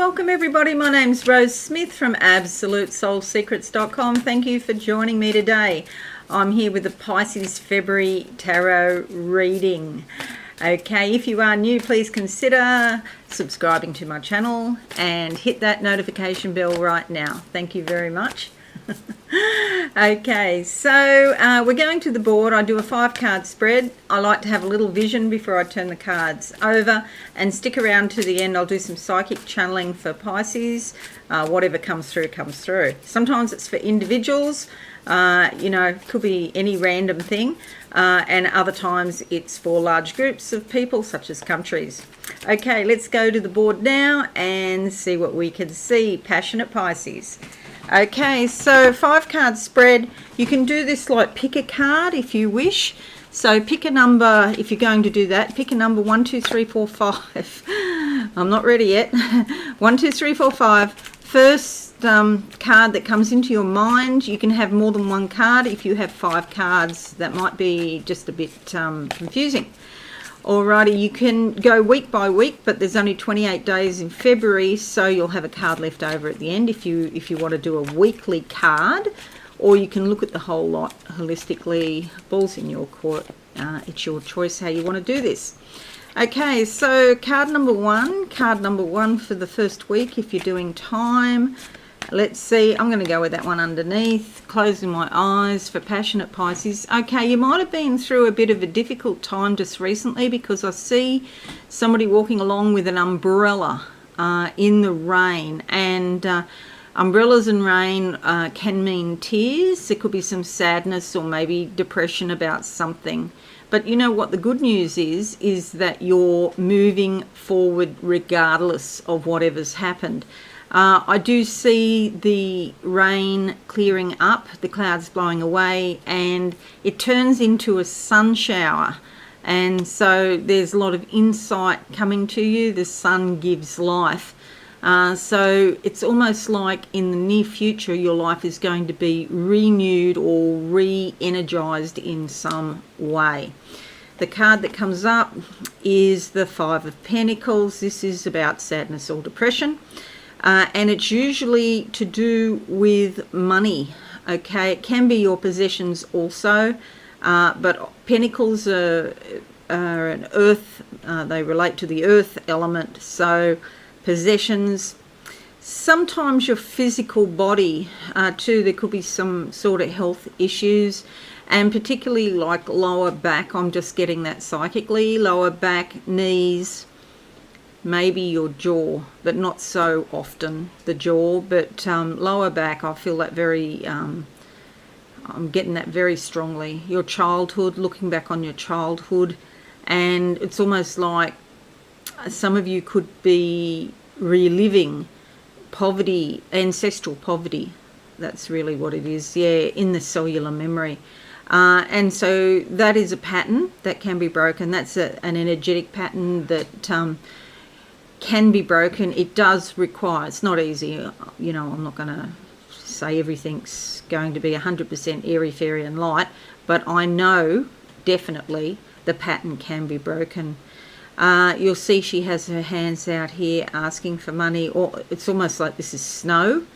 welcome everybody. My name's Rose Smith from AbsoluteSoulSecrets.com. Thank you for joining me today. I'm here with the Pisces February Tarot reading. Okay, if you are new, please consider subscribing to my channel and hit that notification bell right now. Thank you very much. Okay, so we're going to the board. I do a 5-card spread. I like to have a little vision before I turn the cards over, and stick around to the end. I'll do some psychic channeling for Pisces. Whatever comes through comes through. Sometimes it's for individuals, could be any random thing, and other times it's for large groups of people such as countries. Okay, let's go to the board now and see what we can see. Passionate Pisces. Okay, so 5-card spread. You can do this like pick a card if you wish. So pick a number. If you're going to do that, pick a number 1, 2, 3, 4, 5. I'm not ready yet. 1, 2, 3, 4, 5. First card that comes into your mind. You can have more than one card. If you have 5 cards, that might be just a bit confusing. Alrighty, you can go week by week, but there's only 28 days in February, so you'll have a card left over at the end if you want to do a weekly card, or you can look at the whole lot holistically. Ball's in your court. It's your choice how you want to do this. Okay, so card number one for the first week if you're doing time. Let's see, I'm going to go with that one underneath, closing my eyes for Passionate Pisces. Okay, you might have been through a bit of a difficult time just recently, because I see somebody walking along with an umbrella in the rain, and umbrellas and rain can mean tears. There could be some sadness or maybe depression about something. But you know what the good news is that you're moving forward regardless of whatever's happened. I do see the rain clearing up, the clouds blowing away, and it turns into a sun shower. And so there's a lot of insight coming to you. The sun gives life. So it's almost like in the near future your life is going to be renewed or re-energized in some way. The card that comes up is the 5 of Pentacles. This is about sadness or depression. And it's usually to do with money. Okay, it can be your possessions also, but Pentacles are an earth, they relate to the earth element, so possessions. Sometimes your physical body too. There could be some sort of health issues, and particularly like lower back. I'm just getting that psychically. Lower back, knees, maybe your jaw, but not so often the jaw, but lower back, I feel that very, I'm getting that very strongly. Your childhood, looking back on your childhood, and it's almost like some of you could be reliving poverty, ancestral poverty. That's really what it is, yeah, in the cellular memory. And so that is a pattern that can be broken. That's an energetic pattern that can be broken. It does require, it's not easy, I'm not going to say everything's going to be 100% airy fairy and light, but I know definitely the pattern can be broken. You'll see she has her hands out here asking for money, or it's almost like this is snow,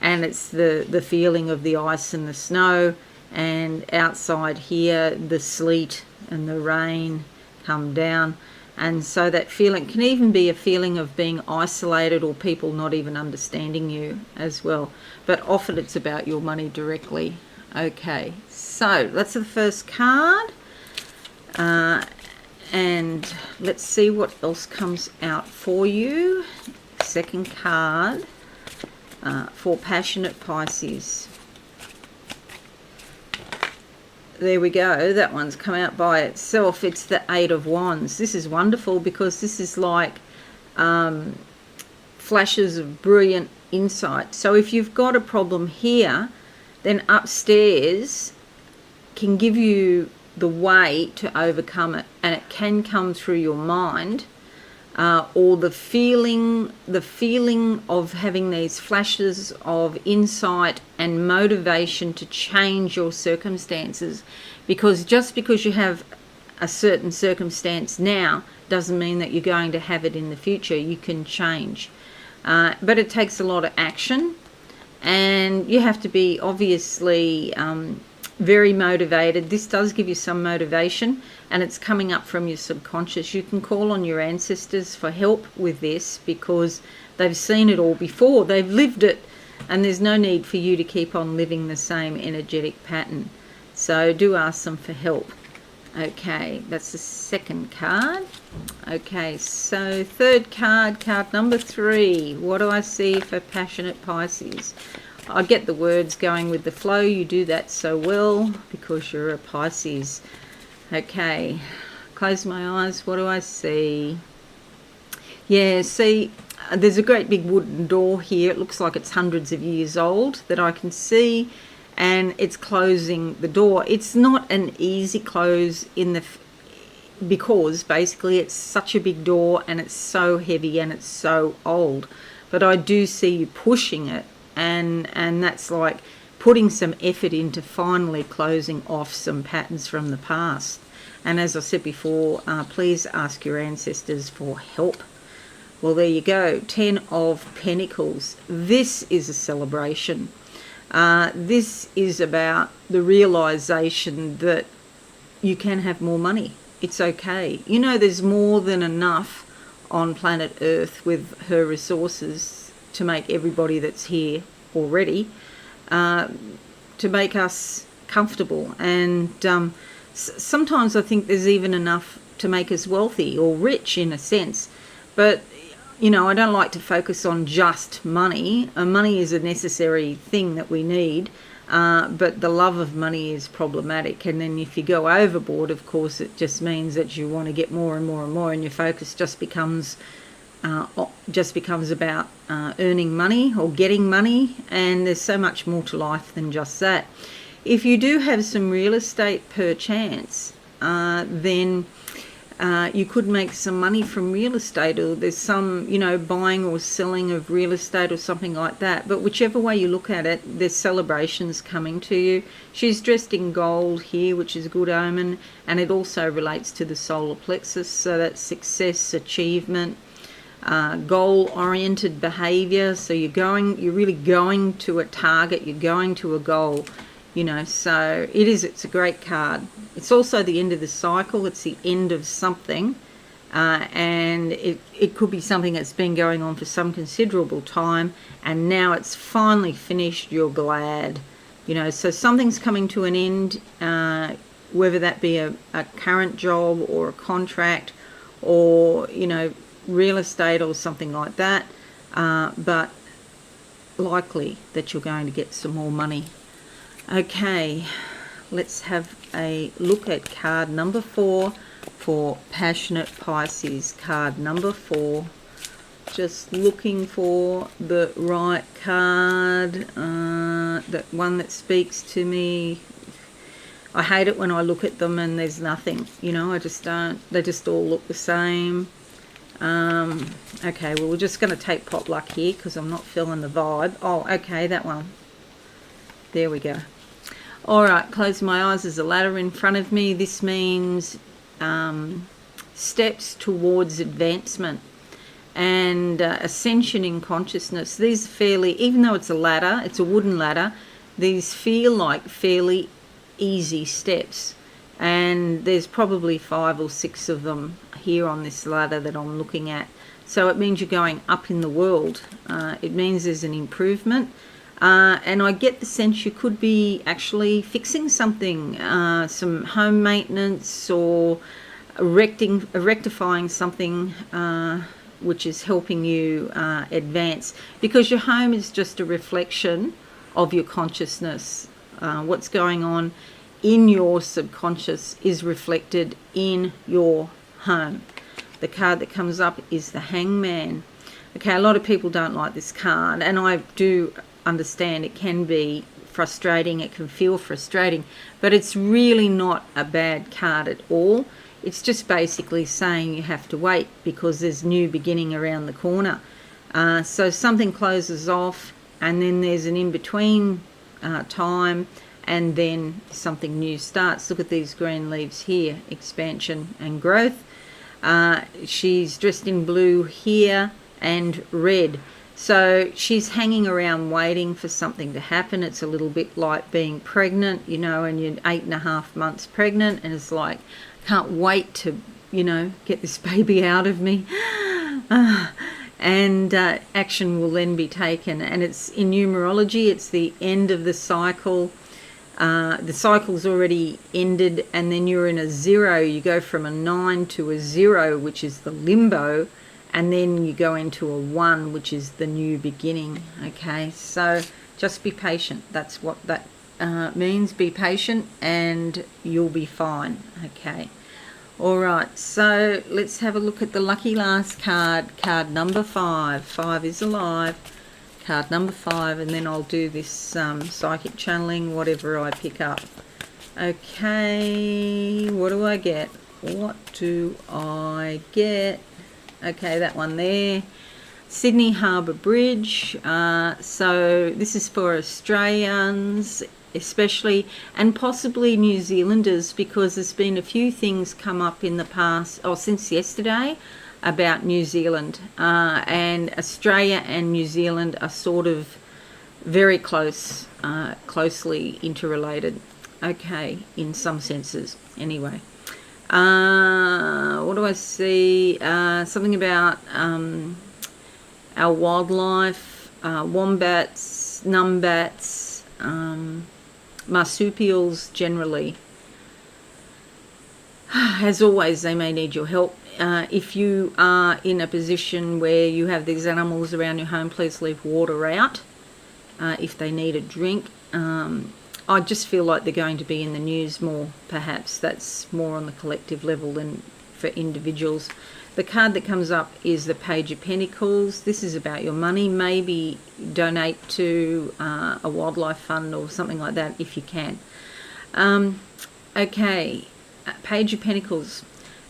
and it's the feeling of the ice and the snow, and outside here the sleet and the rain come down. And so that feeling can even be a feeling of being isolated, or people not even understanding you as well. But often it's about your money directly. Okay, so that's the first card. And let's see what else comes out for you. Second card for Passionate Pisces. There we go, that one's come out by itself. It's the 8 of Wands. This is wonderful because this is like flashes of brilliant insight. So if you've got a problem here, then upstairs can give you the way to overcome it, and it can come through your mind, or the feeling of having these flashes of insight and motivation to change your circumstances. Because just because you have a certain circumstance now doesn't mean that you're going to have it in the future. You can change. but it takes a lot of action, and you have to be obviously very motivated. This does give you some motivation, and it's coming up from your subconscious. You can call on your ancestors for help with this because they've seen it all before. They've lived it, and there's no need for you to keep on living the same energetic pattern. So do ask them for help. Okay, that's the second card. Okay, so third card, card number 3. What do I see for passionate Pisces? I get the words going with the flow. You do that so well because you're a Pisces. Okay, close my eyes. What do I see? Yeah, see, there's a great big wooden door here. It looks like it's hundreds of years old that I can see, and it's closing the door. It's not an easy close because basically it's such a big door and it's so heavy and it's so old. But I do see you pushing it, and that's like putting some effort into finally closing off some patterns from the past. And as I said before, please ask your ancestors for help. Well, there you go. 10 of Pentacles. This is a celebration. This is about the realization that you can have more money. It's okay. You know, there's more than enough on planet Earth with her resources to make everybody that's here already, to make us comfortable. And sometimes I think there's even enough to make us wealthy or rich in a sense. But you know, I don't like to focus on just money. Money is a necessary thing that we need, but the love of money is problematic. And then if you go overboard, of course, it just means that you want to get more and more and more, and your focus just becomes about earning money or getting money. And there's so much more to life than just that. If you do have some real estate per chance, then you could make some money from real estate, or there's some, you know, buying or selling of real estate or something like that. But whichever way you look at it, there's celebrations coming to you. She's dressed in gold here, which is a good omen, and it also relates to the solar plexus, so that's success, achievement, goal-oriented behavior. So you're really going to a target, you're going to a goal. You know, so it's a great card. It's also the end of the cycle. It's the end of something, and it could be something that's been going on for some considerable time, and now it's finally finished. You're glad, you know, so something's coming to an end, whether that be a current job or a contract or, you know, real estate or something like that, but likely that you're going to get some more money. Okay, let's have a look at card number 4 for passionate Pisces. Card number 4. Just looking for the right card, that one that speaks to me. I hate it when I look at them and there's nothing, you know, I just don't. They just all look the same. Okay, well, we're just going to take potluck here because I'm not feeling the vibe. Oh, okay, that one. There we go. All right, close my eyes. There's a ladder in front of me. This means steps towards advancement and ascension in consciousness. These fairly, even though it's a ladder, it's a wooden ladder, these feel like fairly easy steps. And there's probably 5 or 6 of them here on this ladder that I'm looking at. So it means you're going up in the world. It means there's an improvement. And I get the sense you could be actually fixing something, some home maintenance or rectifying something which is helping you advance, because your home is just a reflection of your consciousness. What's going on in your subconscious is reflected in your home. The card that comes up is the Hangman. Okay, a lot of people don't like this card, and I do understand it can be frustrating, it can feel frustrating, but it's really not a bad card at all. It's just basically saying you have to wait because there's new beginning around the corner. So something closes off and then there's an in-between time, and then something new starts. Look at these green leaves here, expansion and growth. She's dressed in blue here and red. So she's hanging around waiting for something to happen. It's a little bit like being pregnant, you know, and you're 8.5 months pregnant, and it's like, can't wait to, you know, get this baby out of me. And action will then be taken. And it's in numerology, it's the end of the cycle. The cycle's already ended, and then you're in a 0. You go from a 9 to a 0, which is the limbo, and then you go into a 1, which is the new beginning. Okay, so just be patient. That's what that means. Be patient and you'll be fine. Okay. All right, so let's have a look at the lucky last card, card number 5. 5 is alive, card number 5, and then I'll do this psychic channeling, whatever I pick up. Okay, what do I get? What do I get? Okay, that one there. Sydney Harbour Bridge. So this is for Australians especially, and possibly New Zealanders, because there's been a few things come up in the past, or since yesterday, about New Zealand. And Australia and New Zealand are sort of very close, closely interrelated. Okay, in some senses, anyway. What do I see? Something about our wildlife, wombats, numbats, marsupials generally. As always, they may need your help. If you are in a position where you have these animals around your home, please leave water out if they need a drink. I just feel like they're going to be in the news more, perhaps. That's more on the collective level than for individuals. The card that comes up is the Page of Pentacles. This is about your money. Maybe donate to a wildlife fund or something like that if you can. Okay, Page of Pentacles.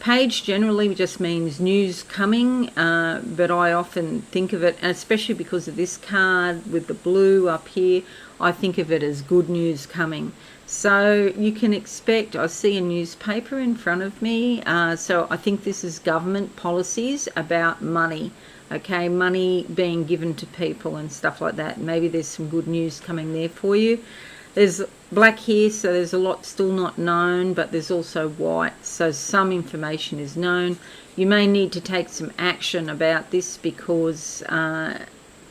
Page generally just means news coming, but I often think of it, and especially because of this card with the blue up here, I think of it as good news coming. So you can expect, I see a newspaper in front of me, so I think this is government policies about money, okay, money being given to people and stuff like that. Maybe there's some good news coming there for you. There's black here, so there's a lot still not known, but there's also white, so some information is known. You may need to take some action about this because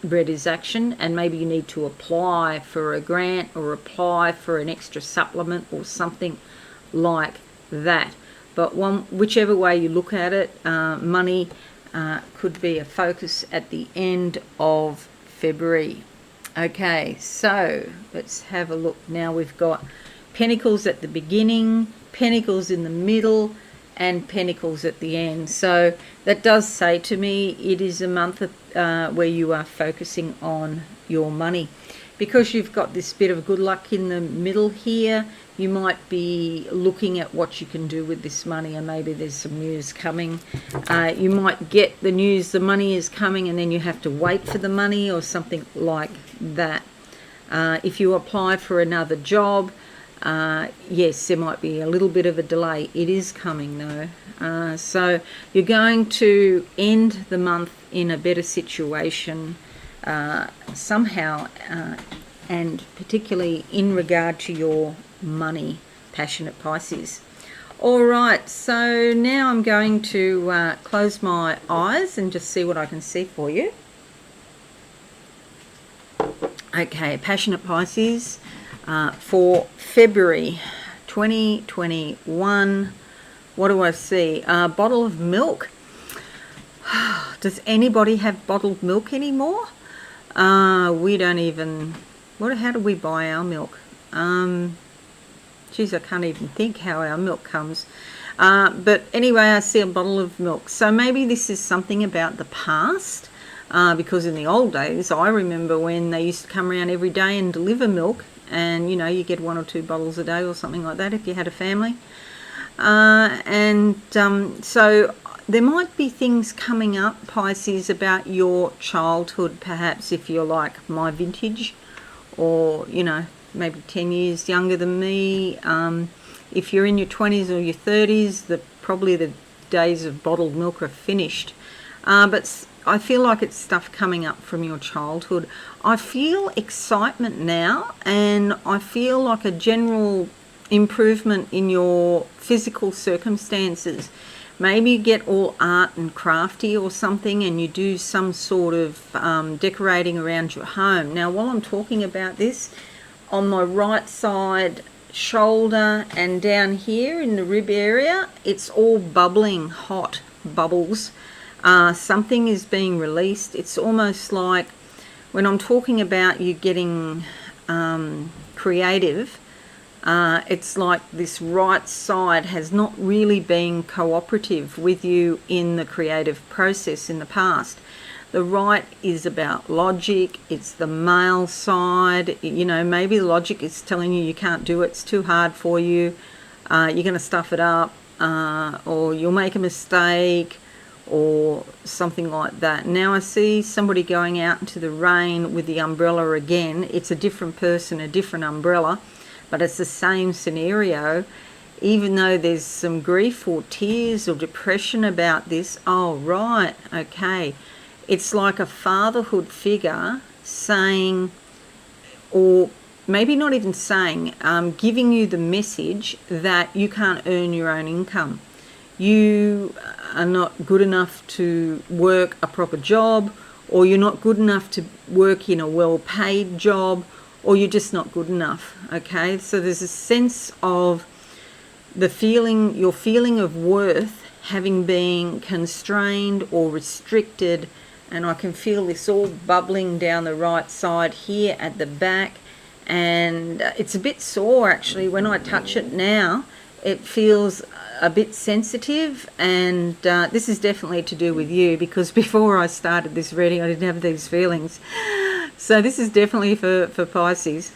red is action, and maybe you need to apply for a grant or apply for an extra supplement or something like that. But whichever way you look at it, money could be a focus at the end of February. Okay, so let's have a look. Now we've got Pentacles at the beginning, Pentacles in the middle, and Pentacles at the end. So that does say to me it is a month of, where you are focusing on your money. Because you've got this bit of good luck in the middle here, you might be looking at what you can do with this money, and maybe there's some news coming. You might get the news the money is coming and then you have to wait for the money or something like that. If you apply for another job, yes, there might be a little bit of a delay. It is coming though. So you're going to end the month in a better situation somehow, and particularly in regard to your money, passionate Pisces. All right, so now I'm going to close my eyes and just see what I can see for you. Okay, passionate Pisces, for February 2021, what do I see? A bottle of milk. Does anybody have bottled milk anymore? We don't even, how do we buy our milk? Geez, I can't even think how our milk comes. But anyway, I see a bottle of milk. So maybe this is something about the past, because in the old days, I remember when they used to come around every day and deliver milk, and, you know, you get 1 or 2 bottles a day or something like that if you had a family. So there might be things coming up, Pisces, about your childhood, perhaps, if you're like my vintage, or, you know, maybe 10 years younger than me. If you're in your 20s or your 30s, probably the days of bottled milk are finished. But I feel like it's stuff coming up from your childhood. I feel excitement now, and I feel like a general improvement in your physical circumstances. Maybe you get all art and crafty or something, and you do some sort of decorating around your home. Now, while I'm talking about this, on my right side shoulder and down here in the rib area, it's all bubbling, hot bubbles. Something is being released. It's almost like when I'm talking about you getting creative, it's like this right side has not really been cooperative with you in the creative process in the past. The right is about logic. It's the male side. You know, maybe logic is telling you can't do it. It's too hard for you. You're going to stuff it up, or you'll make a mistake, or something like that. Now I see somebody going out into the rain with the umbrella again. It's a different person, a different umbrella, but it's the same scenario. Even though there's some grief or tears or depression about this, oh right, okay. It's like a fatherhood figure saying, or maybe not even saying, giving you the message that you can't earn your own income. You are not good enough to work a proper job, or you're not good enough to work in a well-paid job, or you're just not good enough, okay? So there's a sense of your feeling of worth having been constrained or restricted, and I can feel this all bubbling down the right side here at the back, and it's a bit sore actually. When I touch it now, it feels a bit sensitive, and this is definitely to do with you, because before I started this reading I didn't have these feelings. So this is definitely for Pisces.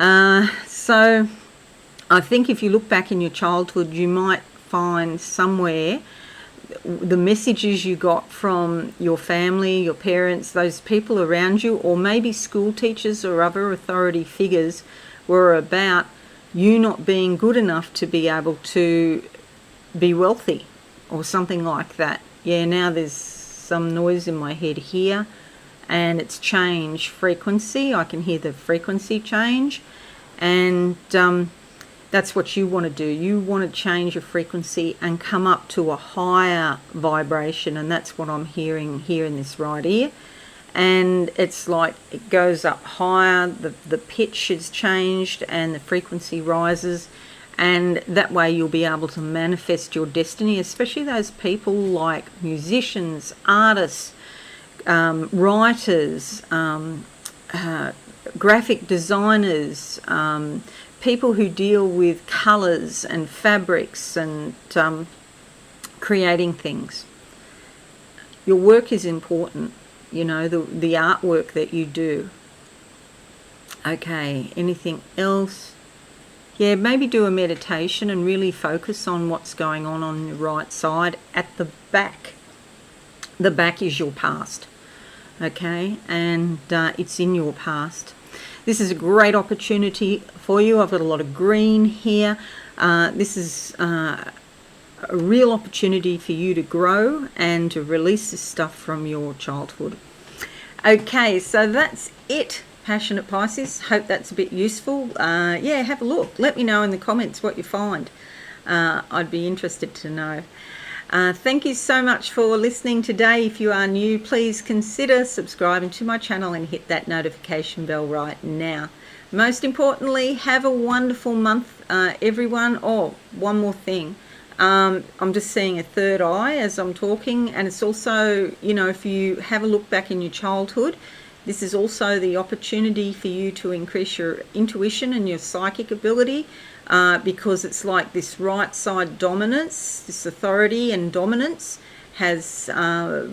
So I think if you look back in your childhood, you might find somewhere the messages you got from your family, your parents, those people around you, or maybe school teachers or other authority figures, were about you not being good enough to be able to be wealthy or something like that. Yeah, now there's some noise in my head here, and it's change frequency. I can hear the frequency change, and that's what you want to do. You want to change your frequency and come up to a higher vibration, and that's what I'm hearing here in this right ear. And it's like it goes up higher, the pitch is changed and the frequency rises, and that way you'll be able to manifest your destiny, especially those people like musicians, artists, writers, graphic designers, people who deal with colours and fabrics and creating things. Your work is important, you know, the artwork that you do. Okay, anything else? Yeah, maybe do a meditation and really focus on what's going on your right side at the back. The back is your past, okay, and it's in your past. This is a great opportunity for you. I've got a lot of green here. This is a real opportunity for you to grow and to release this stuff from your childhood. Okay, so that's it, Passionate Pisces. Hope that's a bit useful. Yeah, have a look. Let me know in the comments what you find. I'd be interested to know. Thank you so much for listening today. If you are new, please consider subscribing to my channel and hit that notification bell right now. Most importantly, have a wonderful month, everyone. Oh, one more thing. I'm just seeing a third eye as I'm talking, and it's also, you know, if you have a look back in your childhood, this is also the opportunity for you to increase your intuition and your psychic ability, because it's like this right side dominance, this authority and dominance has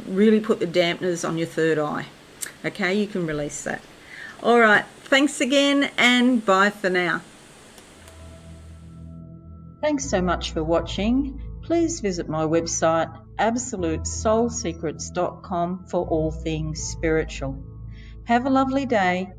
really put the dampeners on your third eye. Okay, you can release that. All right, thanks again, and bye for now. Thanks so much for watching. Please visit my website absolutesoulsecrets.com for all things spiritual. Have a lovely day.